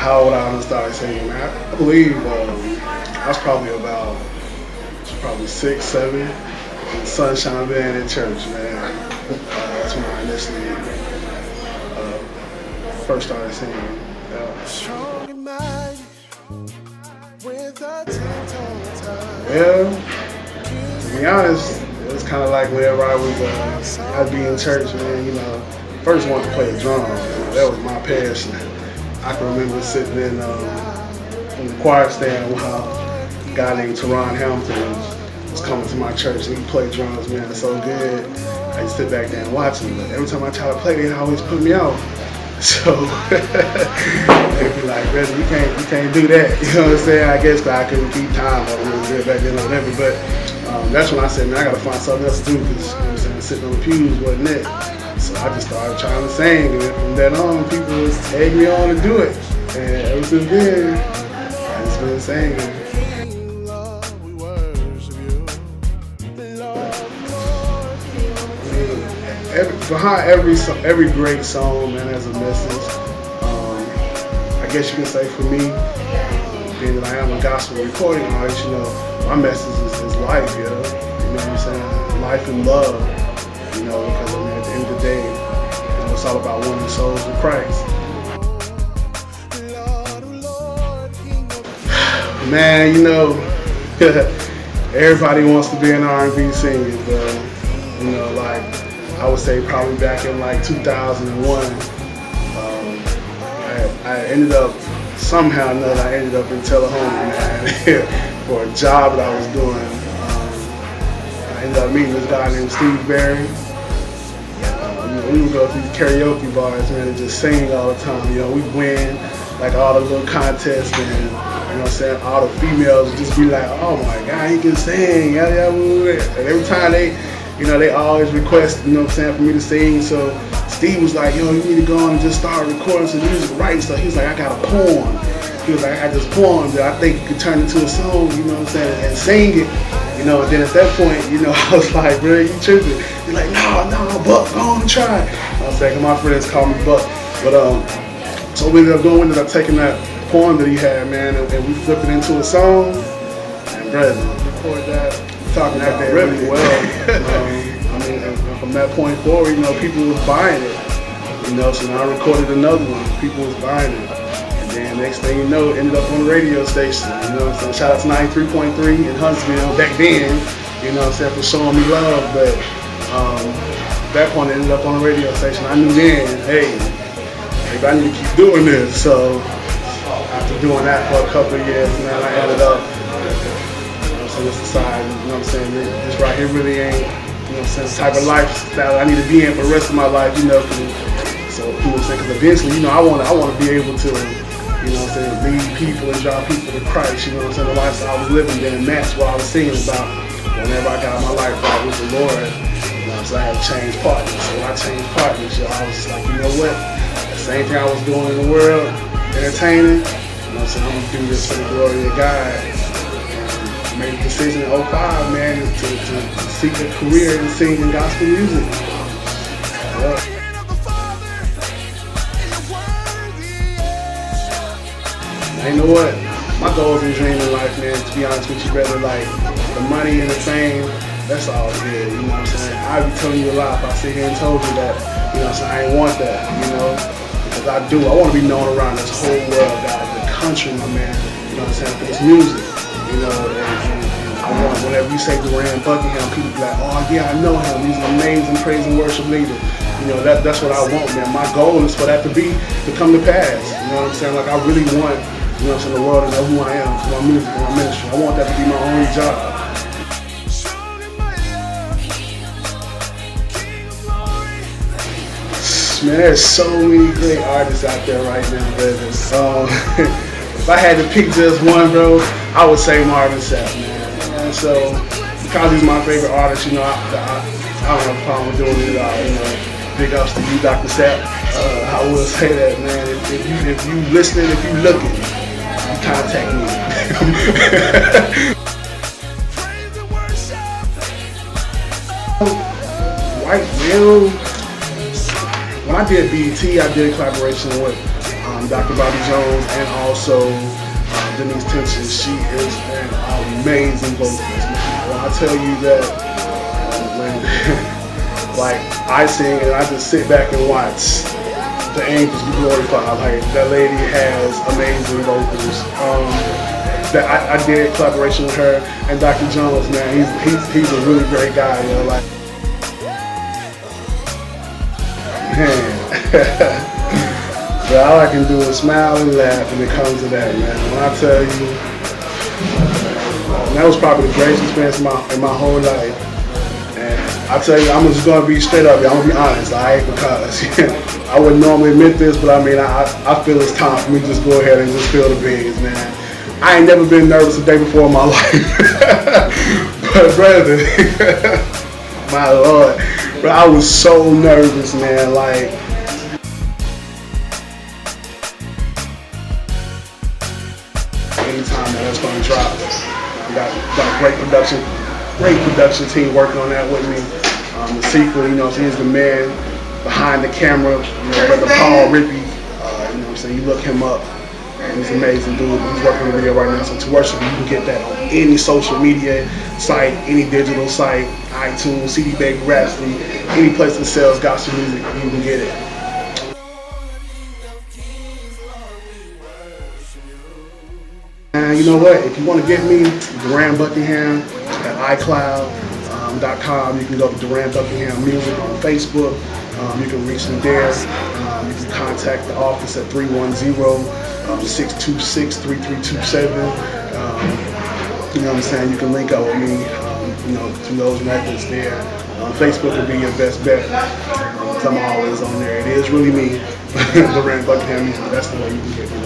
how old I started singing, man. I believe I was probably 6, 7. In the Sunshine Band in church, man. That's when I initially first started singing. Yeah, to be honest, it was kind of like whenever I'd be in church, man, you know, first wanted to play the drums. That was my passion. I can remember sitting in the choir stand while a guy named Duran Buckingham was coming to my church, and he played drums, man, it's so good. I used to sit back there and watch him, but every time I try to play, they always put me out. So they'd be like, brother, you can't do that. You know what I'm saying? I guess I couldn't keep time or whatever back then or whatever. But that's when I said, man, I gotta find something else to do, because you know what I'm saying, sitting on the pews wasn't it. So I just started trying to sing, and from then on, people egged me on to do it. And ever since then, I just been singing. Behind every great song, man, has a message. I guess you can say for me, being that I am a gospel recording artist, you know, my message is life, you know what I'm saying? Life and love, you know, because I mean, at the end of the day, you know, it's all about winning souls to Christ. Man, you know, everybody wants to be an R&B singer, but you know, like, I would say probably back in like 2001, I ended up, somehow or another, I ended up in Tullahoma, man, for a job that I was doing. I ended up meeting this guy named Steve Barry. We would go to these karaoke bars, man, and just sing all the time. You know, we win like all the little contests, and you know what I'm saying, all the females would just be like, oh my God, he can sing, yeah. And every time they always request, you know what I'm saying, for me to sing. So Steve was like, yo, you need to go on and just start recording some music, writing stuff. He was like, I got a poem. He was like, I got this poem that I think you could turn into a song, you know what I'm saying, and sing it. You know, and then at that point, you know, I was like, bro, you tripping. He's like, no, Buck, go on and try. I was like, my friends call me Buck. But so we ended up taking that poem that he had, man, and we flipped it into a song. And brother, record that. Talking about really well. I mean, and from that point forward, you know, people was buying it. You know, so now I recorded another one. People was buying it. And then next thing you know, it ended up on the radio station. You know what I'm saying? Shout out to 93.3 in Huntsville back then. You know what I'm saying, for showing me love. But at that point, it ended up on the radio station. I knew then, hey, maybe I need to keep doing this. So after doing that for a couple of years, man, I ended up. So let's decide, you know what I'm saying, this right here really ain't, you know what I'm saying, the type of lifestyle I need to be in for the rest of my life, you know, so, you know what I'm saying, because eventually, you know, I want to be able to, you know what I'm saying, lead people and draw people to Christ, you know what I'm saying, the lifestyle I was living then, and that's what I was singing about whenever I got my life right with the Lord, you know what I'm saying, I had to change partners. So when I changed partners, I was just like, you know what, the same thing I was doing in the world, entertaining, you know what I'm saying, I'm going to do this for the glory of God. Made a decision in 05, man, to seek a career in singing gospel music. Yeah. You know what? My goals and dreams in life, man, to be honest with you, brother, like the money and the fame, that's all good, you know what I'm saying? I'd be telling you a lot if I sit here and told you that, you know what I'm saying, I ain't want that, you know, because I want to be known around this whole world, guys, the country, my man, you know what I'm saying, for this music. You know, and I want, whenever you say Duran Buckingham, people be like, oh yeah, I know him. He's an amazing praise and worship leader. You know, that's what I want, man. My goal is for that to come to pass. You know what I'm saying? Like, I really want, you know what I'm saying, the world to know who I am, for my music, for my ministry. I want that to be my only job. Man, there's so many great artists out there right now, brother. If I had to pick just one, bro, I would say Marvin Sapp, man. And so, because he's my favorite artist, you know, I don't have a problem with doing it at all. You know, big ups to you, Dr. Sapp. I will say that, man. If you listening, if you looking, you contact me. Right now, when I did b.e.t, I did a collaboration with Dr. Bobby Jones, and also Denise Tension. She is an amazing vocalist, man. When I tell you that, man, like I sing and I just sit back and watch the angels be glorified. Like that lady has amazing vocals. That I did collaboration with her and Dr. Jones, man. He's a really great guy, you know, like man. But all I can do is smile and laugh when it comes to that, man. When I tell you, that was probably the greatest experience in my whole life. And I tell you, I'm just gonna be straight up, I'm gonna be honest, because I wouldn't normally admit this, but I mean, I feel it's time for me to just go ahead and just feel the bigs, man. I ain't never been nervous a day before in my life. But brother, my Lord, bro, I was so nervous, man, like. Anytime that that's gonna drop. I got a great production team working on that with me. The sequel, you know, he's the man behind the camera, you know, Brother Paul RIPPY, you know what I'm saying, you look him up, he's an amazing dude. He's working on a video right now, so to worship you can get that on any social media site, any digital site, iTunes, CD Baby Rhapsody, any place that sells gospel music, you can get it. And you know what, if you want to get me, Duran Buckingham at iCloud.com. You can go to Duran Buckingham Music on Facebook. You can reach me there. You can contact the office at 310-626-3327. You know what I'm saying? You can link up with me, you know, through those methods there. Facebook would be your best bet. I'm always on there. It is really me, Duran Buckingham Music. That's the way you can get me.